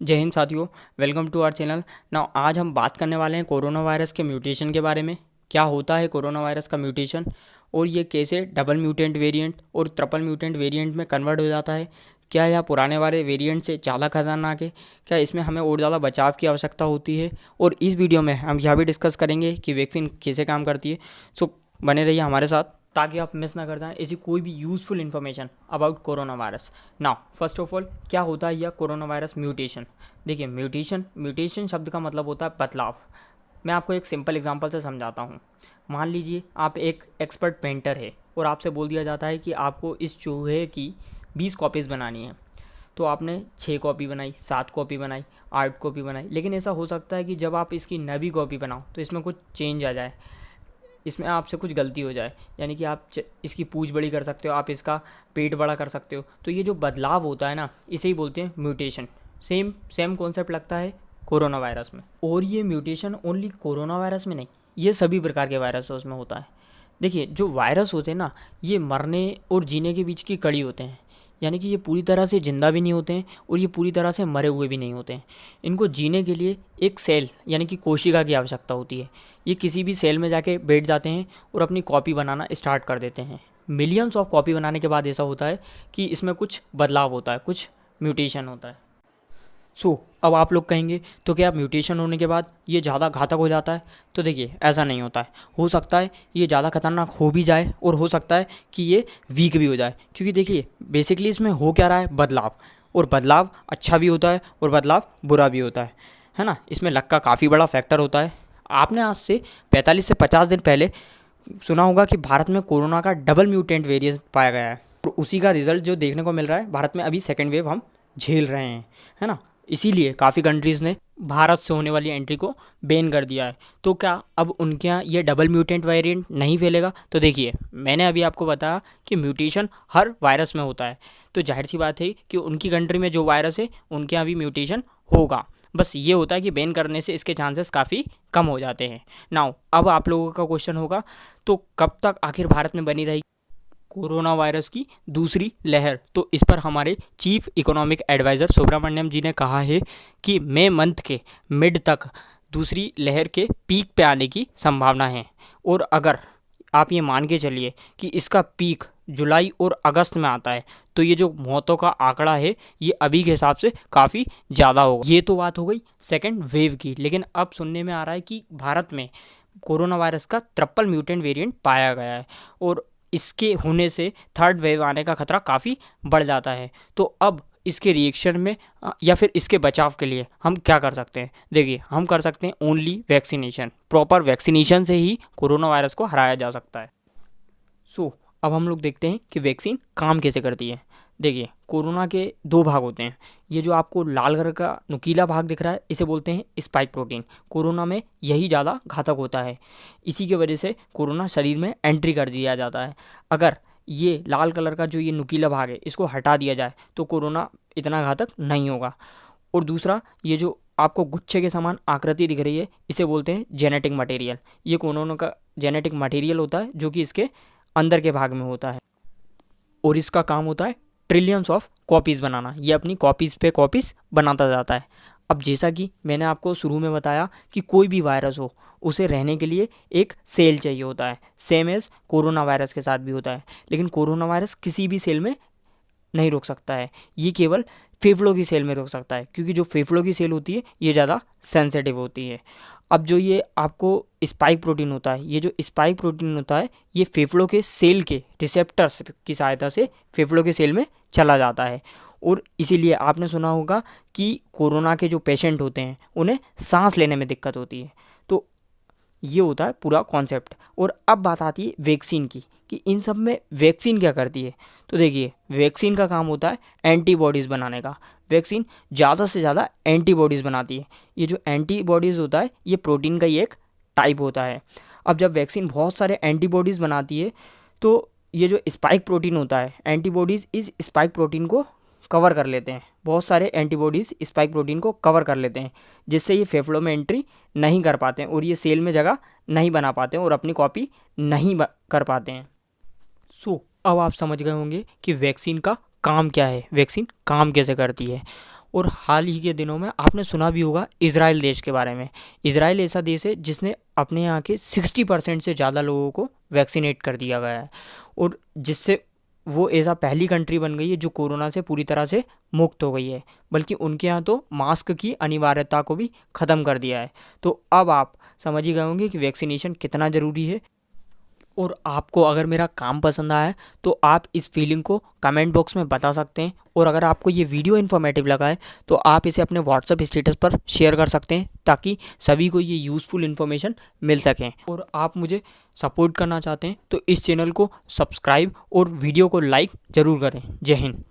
जय हिंद साथियों, welcome to our channel. Now आज हम बात करने वाले हैं कोरोना वायरस के म्यूटेशन के बारे में। क्या होता है कोरोना वायरस का म्यूटेशन और ये कैसे डबल म्यूटेंट वेरिएंट और ट्रिपल म्यूटेंट वेरिएंट में कन्वर्ट हो जाता है। क्या यह पुराने वाले वेरिएंट से ज़्यादा खतरनाक है? क्या इसमें हमें और ज़्यादा बचाव की आवश्यकता होती है? और इस वीडियो में हम यह भी डिस्कस करेंगे कि वैक्सीन कैसे काम करती है। सो बने रहिए हमारे साथ ताकि आप मिस ना कर जाएं ऐसी कोई भी useful information about corona virus. Now first of all, क्या होता है यह कोरोना वायरस म्यूटेशन? देखिए, म्यूटेशन शब्द का मतलब होता है बदलाव। मैं आपको एक सिंपल एग्जांपल से समझाता हूँ। मान लीजिए आप एक एक्सपर्ट पेंटर है और आपसे बोल दिया जाता है कि आपको इस चूहे की 20 कॉपीज़ बनानी है। तो आपने 6 कॉपी बनाई, 7 कॉपी बनाई, 8 कॉपी बनाई, लेकिन ऐसा हो सकता है कि जब आप इसकी 9वीं कॉपी बनाओ तो इसमें कुछ चेंज आ जाए, इसमें आपसे कुछ गलती हो जाए। यानी कि आप इसकी पूँछ बड़ी कर सकते हो, आप इसका पेट बड़ा कर सकते हो। तो ये जो बदलाव होता है ना, इसे ही बोलते हैं म्यूटेशन। सेम कॉन्सेप्ट लगता है कोरोना वायरस में। और ये म्यूटेशन ओनली कोरोना वायरस में नहीं, ये सभी प्रकार के वायरस में होता है। देखिए, जो वायरस होते हैं ना, ये मरने और जीने के बीच की कड़ी होते हैं। यानी कि ये पूरी तरह से ज़िंदा भी नहीं होते हैं और ये पूरी तरह से मरे हुए भी नहीं होते हैं। इनको जीने के लिए एक सेल यानी कि कोशिका की आवश्यकता होती है। ये किसी भी सेल में जाके बैठ जाते हैं और अपनी कॉपी बनाना स्टार्ट कर देते हैं। मिलियंस ऑफ कॉपी बनाने के बाद ऐसा होता है कि इसमें कुछ बदलाव होता है, कुछ म्यूटेशन होता है। अब आप लोग कहेंगे तो क्या म्यूटेशन होने के बाद ये ज़्यादा घातक हो जाता है? तो देखिए, ऐसा नहीं होता है। हो सकता है ये ज़्यादा खतरनाक हो भी जाए और हो सकता है कि ये वीक भी हो जाए। क्योंकि देखिए, बेसिकली इसमें हो क्या रहा है, बदलाव। और बदलाव अच्छा भी होता है और बदलाव बुरा भी होता है ना। इसमें लक का काफ़ी बड़ा फैक्टर होता है। आपने आज से 45 से 50 दिन पहले सुना होगा कि भारत में कोरोना का डबल म्यूटेंट वेरिएंट पाया गया है। तो उसी का रिजल्ट जो देखने को मिल रहा है, भारत में अभी सेकेंड वेव हम झेल रहे हैं, है ना। इसीलिए काफ़ी कंट्रीज़ ने भारत से होने वाली एंट्री को बैन कर दिया है। तो क्या अब उनके यहाँ ये डबल म्यूटेंट वेरिएंट नहीं फैलेगा? तो देखिए, मैंने अभी आपको बताया कि म्यूटेशन हर वायरस में होता है। तो जाहिर सी बात है कि उनकी कंट्री में जो वायरस है उनके यहाँ भी म्यूटेशन होगा। बस ये होता है कि बैन करने से इसके चांसेस काफ़ी कम हो जाते हैं। नाउ अब आप लोगों का क्वेश्चन होगा, तो कब तक आखिर भारत में बनी रहेगी कोरोना वायरस की दूसरी लहर? तो इस पर हमारे चीफ इकोनॉमिक एडवाइज़र सुब्रमण्यम जी ने कहा है कि मई मंथ के मिड तक दूसरी लहर के पीक पे आने की संभावना है। और अगर आप ये मान के चलिए कि इसका पीक जुलाई और अगस्त में आता है, तो ये जो मौतों का आंकड़ा है ये अभी के हिसाब से काफ़ी ज़्यादा होगा। ये तो बात हो गई सेकेंड वेव की, लेकिन अब सुनने में आ रहा है कि भारत में कोरोना वायरस का ट्रिपल म्यूटेंट वेरिएंट पाया गया है और इसके होने से थर्ड वेव आने का खतरा काफ़ी बढ़ जाता है। तो अब इसके रिएक्शन में या फिर इसके बचाव के लिए हम क्या कर सकते हैं? देखिए, हम कर सकते हैं ओनली वैक्सीनेशन। प्रॉपर वैक्सीनेशन से ही कोरोना वायरस को हराया जा सकता है। अब हम लोग देखते हैं कि वैक्सीन काम कैसे करती है। देखिए, कोरोना के 2 भाग होते हैं। ये जो आपको लाल कलर का नुकीला भाग दिख रहा है, इसे बोलते हैं स्पाइक प्रोटीन। कोरोना में यही ज़्यादा घातक होता है। इसी की वजह से कोरोना शरीर में एंट्री कर दिया जाता है। अगर ये लाल कलर का जो ये नुकीला भाग है इसको हटा दिया जाए तो कोरोना इतना घातक नहीं होगा। और दूसरा, ये जो आपको गुच्छे के समान आकृति दिख रही है, इसे बोलते हैं जेनेटिक मटेरियल। ये कोरोना का जेनेटिक मटेरियल होता है जो कि इसके अंदर के भाग में होता है और इसका काम होता है ट्रिलियंस ऑफ कॉपीज़ बनाना। ये अपनी कॉपीज़ पे कॉपीज़ बनाता जाता है। अब जैसा कि मैंने आपको शुरू में बताया कि कोई भी वायरस हो, उसे रहने के लिए एक सेल चाहिए होता है। सेम एज कोरोना वायरस के साथ भी होता है। लेकिन कोरोना वायरस किसी भी सेल में नहीं रुक सकता है, ये केवल फेफड़ों की सेल में रुक सकता है, क्योंकि जो फेफड़ों की सेल होती है ये ज़्यादा सेंसिटिव होती है। अब जो ये आपको स्पाइक प्रोटीन होता है, ये जो स्पाइक प्रोटीन होता है ये फेफड़ों के सेल के रिसेप्टर्स की सहायता से फेफड़ों के सेल में चला जाता है। और इसीलिए आपने सुना होगा कि कोरोना के जो पेशेंट होते हैं उन्हें सांस लेने में दिक्कत होती है। तो ये होता है पूरा कॉन्सेप्ट। और अब बात आती है वैक्सीन की कि इन सब में वैक्सीन क्या करती है। तो देखिए, वैक्सीन का काम होता है एंटीबॉडीज़ बनाने का। वैक्सीन ज़्यादा से ज़्यादा एंटीबॉडीज़ बनाती है। ये जो एंटीबॉडीज़ होता है ये प्रोटीन का ही एक टाइप होता है। अब जब वैक्सीन बहुत सारे एंटीबॉडीज़ बनाती है तो ये जो स्पाइक प्रोटीन होता है, एंटीबॉडीज़ इस स्पाइक प्रोटीन को कवर कर लेते हैं। बहुत सारे एंटीबॉडीज़ स्पाइक प्रोटीन को कवर कर लेते हैं, जिससे ये फेफड़ों में एंट्री नहीं कर पाते हैं और ये सेल में जगह नहीं बना पाते हैं और अपनी कॉपी नहीं कर पाते हैं। अब आप समझ गए होंगे कि वैक्सीन का काम क्या है, वैक्सीन काम कैसे करती है। और हाल ही के दिनों में आपने सुना भी होगा इजराइल देश के बारे में। इजराइल ऐसा देश है जिसने अपने यहाँ के 60% से ज़्यादा लोगों को वैक्सीनेट कर दिया गया है, और जिससे वो ऐसा पहली कंट्री बन गई है जो कोरोना से पूरी तरह से मुक्त हो गई है। बल्कि उनके यहाँ तो मास्क की अनिवार्यता को भी ख़त्म कर दिया है। तो अब आप समझ ही गए होंगे कि वैक्सीनेशन कितना ज़रूरी है। और आपको अगर मेरा काम पसंद आया है तो आप इस फीलिंग को कमेंट बॉक्स में बता सकते हैं, और अगर आपको ये वीडियो इन्फॉर्मेटिव लगा है तो आप इसे अपने व्हाट्सएप स्टेटस पर शेयर कर सकते हैं, ताकि सभी को ये यूज़फुल इन्फॉर्मेशन मिल सकें। और आप मुझे सपोर्ट करना चाहते हैं तो इस चैनल को सब्सक्राइब और वीडियो को लाइक ज़रूर करें। जय हिंद।